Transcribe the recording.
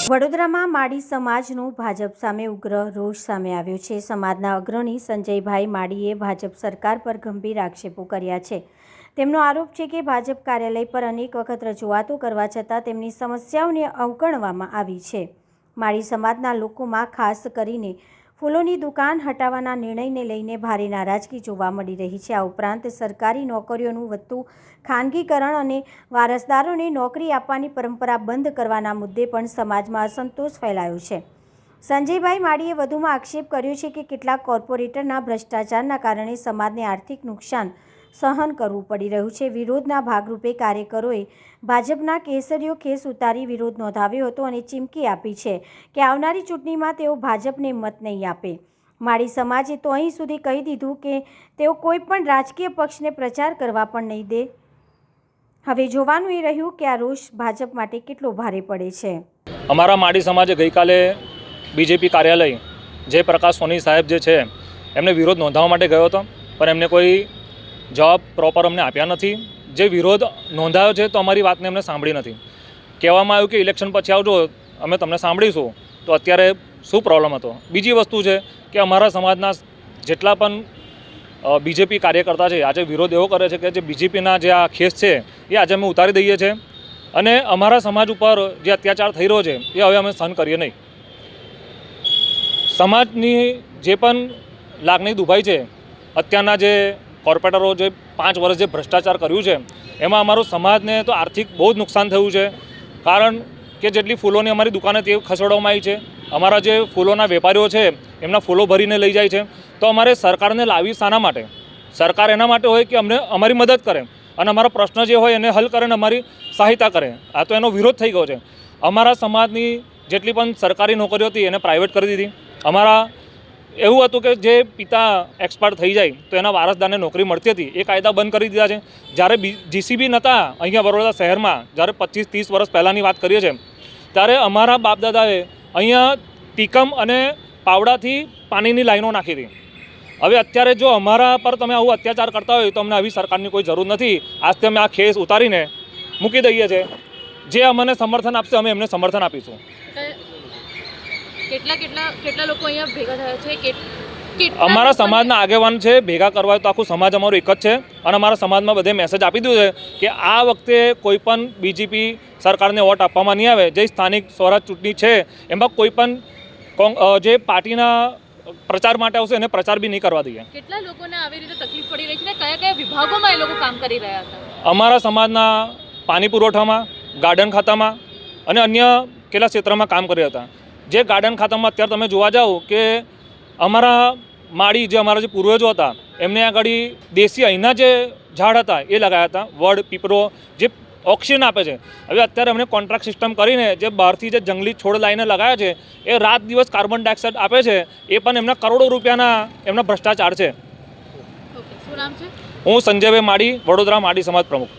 વડોદરામાં માડી સમાજનો ભાજપ સામે ઉગ્ર રોષ સામે આવ્યો છે। સમાજના અગ્રણી સંજયભાઈ માડીએ ભાજપ સરકાર પર ગંભીર આક્ષેપો કર્યા છે। તેમનો આરોપ છે કે ભાજપ કાર્યાલય પર અનેક વખત રજૂઆતો કરવા છતાં તેમની સમસ્યાઓને અવગણવામાં આવી છે। માડી સમાજના લોકોમાં ખાસ કરીને ફૂલોની દુકાન હટાવવાના નિર્ણયને લઈને ભારે નારાજગી જોવા મળી રહી છે। આ ઉપરાંત સરકારી નોકરીઓનું વધતું ખાનગીકરણ અને વારસદારોને નોકરી આપવાની પરંપરા બંધ કરવાના મુદ્દે પણ સમાજમાં અસંતોષ ફેલાયો છે। સંજયભાઈ માડીએ વધુમાં આક્ષેપ કર્યો છે કે કેટલાક કોર્પોરેટરના ભ્રષ્ટાચારના કારણે સમાજને આર્થિક નુકસાન સહન કરવું પડી રહ્યું છે। વિરોધના ભાગરૂપે કાર્યકરોએ ભાજપના કેસરીઓ ખેસ ઉતારી વિરોધ નોંધાવ્યો હતો અને ચીમકી આપી છે કે આવનારી ચૂંટણીમાં તેઓ ભાજપને મત નહીં આપે। માડી સમાજે તો અહીં સુધી કહી દીધું કે તેઓ કોઈ પણ રાજકીય પક્ષને પ્રચાર કરવા પણ નહીં દે। હવે જોવાનું એ રહ્યું કે આ રોષ ભાજપ માટે કેટલો ભારે પડે છે। અમારા માડી સમાજે ગઈકાલે બીજેપી કાર્યાલય જયપ્રકાશ સોની સાહેબ જે છે એમને વિરોધ નોંધાવવા માટે ગયો હતો, પણ એમને કોઈ જવાબ પ્રોપર અમને આપ્યા નથી। જે વિરોધ નોંધાયો છે તો અમારી વાતને એમને સાંભળી નથી। કહેવામાં આવ્યું કે ઇલેક્શન પછી આવજો, અમે તમને સાંભળીશું। તો અત્યારે શું પ્રોબ્લેમ હતો? બીજી વસ્તુ છે કે અમારા સમાજના જેટલા પણ બીજેપી કાર્યકર્તા છે આજે વિરોધ એવો કરે છે કે જે બીજેપીના જે આ ખેસ છે એ આજે અમે ઉતારી દઈએ છીએ અને અમારા સમાજ ઉપર જે અત્યાચાર થઈ રહ્યો છે એ હવે અમે સહન કરીએ નહીં। સમાજની જે પણ લાગણી દુભાઈ છે, અત્યારના જે કોર્પોરેટરો જે 5 વર્ષ જે ભ્રષ્ટાચાર કર્યું છે એમાં અમારો સમાજને તો આર્થિક બહુ જ નુકસાન થયું છે। કારણ કે જેટલી ફૂલોની અમારી દુકાને તે ખસેડવામાં આવી છે। અમારા જે ફૂલોના વેપારીઓ છે એમના ફૂલો ભરીને લઈ જાય છે। તો અમારે સરકારને લાવી શાના માટે? સરકાર એના માટે હોય કે અમને અમારી મદદ કરે અને અમારા પ્રશ્ન જે હોય એને હલ કરે અને અમારી સહાયતા કરે। આ તો એનો વિરોધ થઈ ગયો છે। અમારા સમાજની જેટલી પણ સરકારી નોકરીઓ હતી એને પ્રાઇવેટ કરી દીધી। અમારા એવું હતું કે જે પિતા એક્સપાયર થઈ જાય તો એના વારસદારને નોકરી મળતી હતી, એ કાયદા બંધ કરી દીધા છે। જ્યારે જીસીબી નહોતા અહીંયા વડોદરા શહેરમાં, જ્યારે 25-30 વર્ષ પહેલાંની વાત કરીએ છીએ, ત્યારે અમારા બાપદાદાએ અહીંયા ટીકમ અને પાવડાથી પાણીની લાઈનો નાખી હતી। હવે અત્યારે જો અમારા પર તમે આવું અત્યાચાર કરતા હોય તો અમને આવી સરકારની કોઈ જરૂર નથી। આજથી અમે આ ખેસ ઉતારીને મૂકી દઈએ છીએ। જે અમને સમર્થન આપશે અમે એમને સમર્થન આપીશું। કેટલા લોકો અહીંયા ભેગા થયા છે? અમારા સમાજના આગેવાન છે, ભેગા કરવા તો આખું સમાજ અમારું એક જ છે અને અમારા સમાજમાં બધે મેસેજ આપી દીધું છે કે આ વખતે કોઈ પણ બીજેપી સરકારને વોટ આપવામાં નહીં આવે। જે સ્થાનિક સ્વરાજ ચૂંટણી છે એમાં કોઈ પણ જે પાર્ટીના પ્રચાર માટે આવશે એને પ્રચાર બી નહીં કરવા દઈએ। કેટલા લોકોને આવી રીતે તકલીફ પડી રહી છે ને કયા કયા વિભાગોમાં એ લોકો કામ કરી રહ્યા હતા? અમારા સમાજના પાણી પુરવઠામાં, ગાર્ડન ખાતામાં અને અન્ય કેટલા ક્ષેત્રમાં કામ કરી હતા। જે ગાર્ડન ખાતામાં અત્યારે તમે જોવા જાઓ કે અમારા માડી જે અમારા જે પૂર્વજો હતા એમને આગળ દેશી અહીંના જે ઝાડ હતા એ લગાવ્યા હતા, વડ, પીપળો, જે ઓક્સિજન આપે છે। હવે અત્યારે અમને કોન્ટ્રાક્ટ સિસ્ટમ કરીને જે બહારથી જે જંગલી છોડ લાવીને લગાવ્યા છે એ રાત દિવસ કાર્બન ડાયોક્સાઇડ આપે છે। એ પણ એમના કરોડો રૂપિયાના એમના ભ્રષ્ટાચાર છે। શું નામ છે? હું સંજયભાઈ માડી, વડોદરા માડી સમાજ પ્રમુખ।